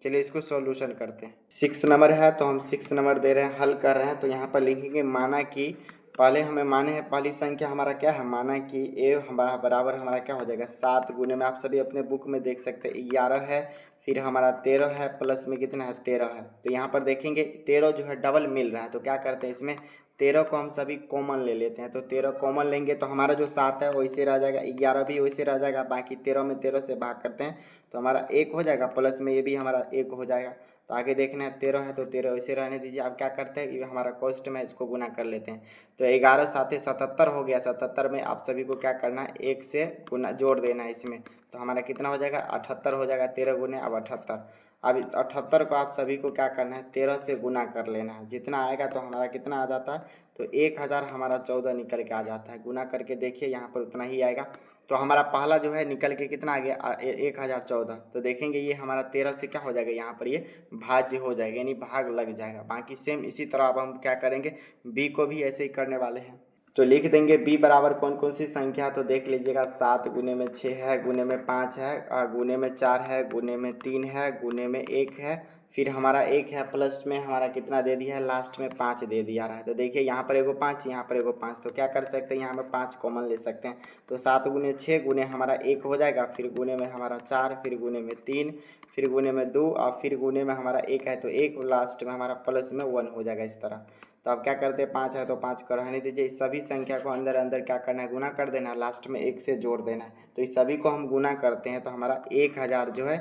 A: चलिए इसको सॉल्यूशन करते हैं। 6 नंबर है तो हम 6 नंबर दे रहे हैं, हल कर रहे हैं। तो यहाँ पर लिखेंगे माना कि पहले हमें माने हैं पहली संख्या हमारा क्या है, माना कि a हमारा बराबर हमारा क्या हो जाएगा 7 गुने में आप सभी अपने बुक में देख सकते हैं 11 है, फिर हमारा 13 है, प्लस में कितना है 13 है। तो यहाँ पर देखेंगे 13 जो है डबल मिल रहा है तो क्या करते हैं इसमें 13 को हम सभी कॉमन ले लेते हैं। तो 13 कॉमन लेंगे तो हमारा जो 7 है वैसे रह जाएगा, 11 भी वैसे रह जाएगा, बाकी 13 में 13 से भाग करते हैं तो हमारा 1 हो जाएगा, प्लस में ये भी हमारा 1 हो जाएगा। तो आगे देखना है 13 है तो 13 वैसे रहने दीजिए। अब क्या करते हैं, ये हमारा क्वेश्चन में इसको गुना कर लेते हैं। तो 11 साथे 77 हो गया। 77 में आप सभी को क्या करना है, 1 से गुना जोड़ देना है इसमें। तो हमारा कितना हो जाएगा, 78 हो जाएगा। 13 गुने अब 78। अब 78 को आप सभी को क्या करना है, 13 से गुना कर लेना है। जितना आएगा तो हमारा कितना आ जाता है, तो 1000 हमारा 14 निकल के आ जाता है। गुना करके देखिए यहाँ पर उतना ही आएगा। तो हमारा पहला जो है निकल के कितना आ गया, 1014। तो देखेंगे ये हमारा 13 से क्या हो जाएगा, यहाँ पर ये भाज्य हो जाएगा, यानी भाग लग जाएगा। बाकी सेम इसी तरह अब हम क्या करेंगे, बी को भी ऐसे ही करने वाले हैं। तो लिख देंगे बी बराबर कौन कौन सी संख्या, तो देख लीजिएगा 7 गुने में 6 है, गुने में 5 है, गुने में 4 है, गुने में 3 है, गुने में 1 है, फिर हमारा 1 है, प्लस में हमारा कितना दे दिया है, लास्ट में 5 दे दिया रहा है। तो देखिए यहाँ पर एगो 5, यहाँ पर एगो 5, तो क्या कर सकते हैं, यहाँ में 5 कॉमन ले सकते हैं। तो 7 गुने 6 गुने हमारा 1 हो जाएगा, फिर गुने में हमारा 4, फिर गुने में 3, फिर गुने में 2 और फिर गुने में हमारा 1 है तो 1, लास्ट में हमारा प्लस में 1 हो जाएगा इस तरह। तो अब क्या करते हैं, 5 है तो 5 को रहने दीजिए। इस सभी संख्या को अंदर अंदर क्या करना है, गुना कर देना है, लास्ट में 1 से जोड़ देना है। तो इस सभी को हम गुना करते हैं तो हमारा 1000 जो है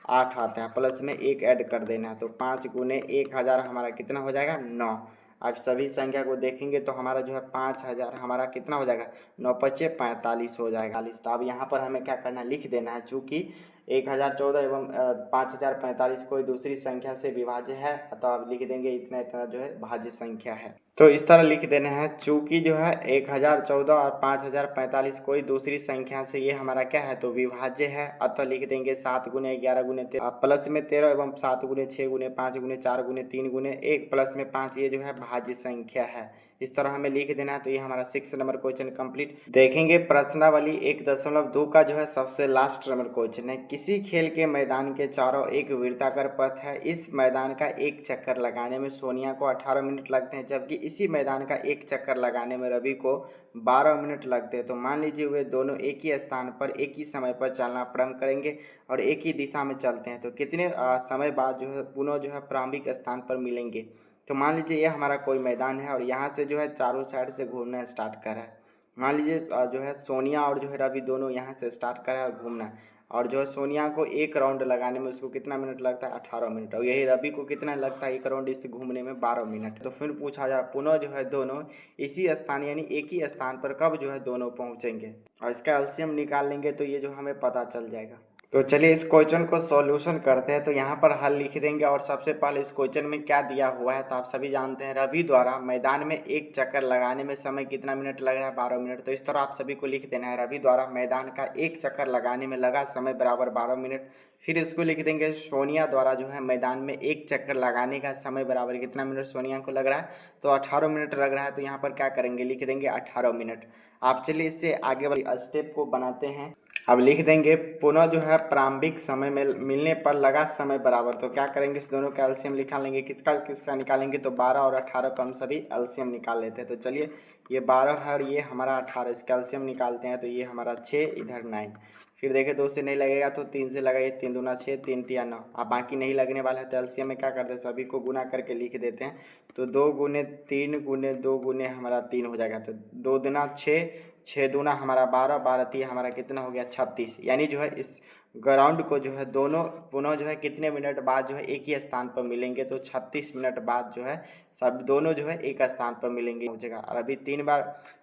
A: 8 आता है, प्लस में 1 ऐड कर देना है। तो 5 गुने 1000 हमारा कितना हो जाएगा, 9। अब सभी संख्या को देखेंगे तो हमारा जो है 5000 हमारा कितना हो जाएगा, 9 पचे 45 हो जाएगा। तो अब यहाँ पर हमें क्या करना है, लिख देना है। चूँकि 1014 एवं 5045 कोई दूसरी संख्या से विभाज्य है, तो आप लिख देंगे इतना इतना जो है भाज्य संख्या है। तो इस तरह लिख देना है, चूँकि जो है 1014 और 5045 कोई दूसरी संख्या से ये हमारा क्या है, तो विभाज्य है। अतः लिख देंगे 7 गुने 11 गुने 13 प्लस में 13 एवं 7 गुने 6 गुने 5 गुने 4 गुने 3 गुने 1 प्लस में 5, ये जो है भाज्य संख्या है। इस तरह हमें लिख देना है। तो ये हमारा 6 नंबर क्वेश्चन कंप्लीट। देखेंगे प्रश्नावली 1.2 का जो है सबसे लास्ट नंबर क्वेश्चन है। किसी खेल के मैदान के चारों एक वृत्ताकार पथ है। इस मैदान का एक चक्कर लगाने में सोनिया को 18 मिनट लगते हैं, जबकि इसी मैदान का एक चक्कर लगाने में रवि को 12 मिनट लगते हैं। तो मान लीजिए वे दोनों एक ही स्थान पर एक ही समय पर चलना प्रारंभ करेंगे और एक ही दिशा में चलते हैं, तो कितने समय बाद जो है पुनः जो है प्रारंभिक स्थान पर मिलेंगे। तो मान लीजिए ये हमारा कोई मैदान है और यहाँ से जो है चारों साइड से घूमना स्टार्ट कर रहा है। मान लीजिए जो है सोनिया और जो है रवि दोनों यहाँ से स्टार्ट कर रहा है और घूमना, और जो है सोनिया को एक राउंड लगाने में उसको कितना मिनट लगता है, 18 मिनट, और यही रवि को कितना लगता है एक राउंड इससे घूमने में, 12 मिनट। तो फिर पूछा जा पुनः जो है दोनों इसी स्थान यानी एक ही स्थान पर कब जो है दोनों पहुँचेंगे, और इसका एलसीएम निकाल लेंगे तो ये जो हमें पता चल जाएगा। तो चलिए इस क्वेश्चन को सॉल्यूशन करते हैं। तो यहाँ पर हल लिख देंगे और सबसे पहले इस क्वेश्चन में क्या दिया हुआ है, तो आप सभी जानते हैं रवि द्वारा मैदान में एक चक्कर लगाने में समय कितना मिनट लग रहा है, 12 मिनट। तो इस तरह आप सभी को लिख देना है, रवि द्वारा मैदान का एक चक्कर लगाने में लगा समय बराबर 12 मिनट। फिर इसको लिख देंगे सोनिया द्वारा जो है मैदान में एक चक्कर लगाने का समय बराबर कितना मिनट सोनिया को लग रहा है, तो 18 मिनट लग रहा है। तो यहाँ पर क्या करेंगे, लिख देंगे 18 मिनट। आप चलिए इससे आगे वाले स्टेप को बनाते हैं। अब लिख देंगे पुनः जो है प्रारंभिक समय में मिलने पर लगा समय बराबर। तो क्या करेंगे, इस दोनों का एलसीएम निकाल लेंगे। किसका किसका निकालेंगे, तो 12 और 18 का हम सभी एलसीएम निकाल लेते हैं। तो चलिए ये 12 है और ये हमारा 18, इसका एलसीएम निकालते हैं। तो ये हमारा 6, इधर 9। फिर देखें 2 से नहीं लगेगा तो 3 से लगाइए, 3 दूना 6, 3 तिया 9। अब बाकी नहीं लगने वाला है तो एलसीएम में क्या करते हैं, सभी को गुना करके लिख देते हैं। तो 2 गुने 3 गुने 2 गुने हमारा 3 हो जाएगा। तो 2 दूना 6, 6 दूना हमारा 12, 12 तिया हमारा कितना हो गया, 36। यानी जो है इस ग्राउंड को जो है दोनों पुनः जो है कितने मिनट बाद जो है एक ही स्थान पर मिलेंगे, तो 36 मिनट बाद जो है सब दोनों जो है एक स्थान पर मिलेंगे हो जाएगा। और अभी 3 बार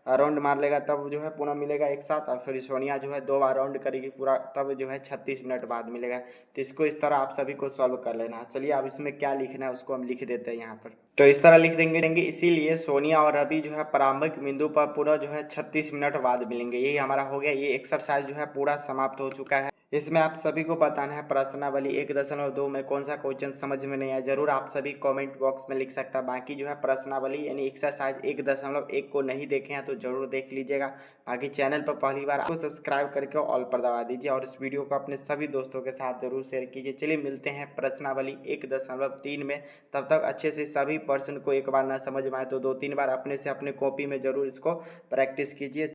A: राउंड मार लेगा तब जो है पुनः मिलेगा एक साथ, और फिर सोनिया जो है 2 बार राउंड करेगी पूरा, तब जो है 36 मिनट बाद मिलेगा। तो इसको इस तरह आप सभी को सॉल्व कर लेना है। चलिए अब इसमें क्या लिखना है उसको हम लिख देते हैं यहाँ पर। तो इस तरह लिख देंगे, इसीलिए सोनिया और रवि जो है प्रारंभिक बिंदु पर पुनः जो है 36 मिनट बाद मिलेंगे। यही हमारा हो गया, ये एक्सरसाइज जो है पूरा समाप्त हो चुका है। इसमें आप सभी को बताना है प्रश्नावली 1.2 में कौन सा क्वेश्चन समझ में नहीं आया, जरूर आप सभी कमेंट बॉक्स में लिख सकता है। बाकी जो है प्रश्नावली यानी एक्सरसाइज 1.1 को नहीं देखे हैं तो जरूर देख लीजिएगा। बाकी चैनल पर पहली बार आपको सब्सक्राइब करके ऑल पर दबा दीजिए और इस वीडियो को अपने सभी दोस्तों के साथ जरूर शेयर कीजिए। चलिए मिलते हैं प्रश्नावली 1.3 में। तब तक अच्छे से सभी पर्सन को एक बार ना समझ में आए तो 2-3 बार अपने से अपने कॉपी में जरूर इसको प्रैक्टिस कीजिए।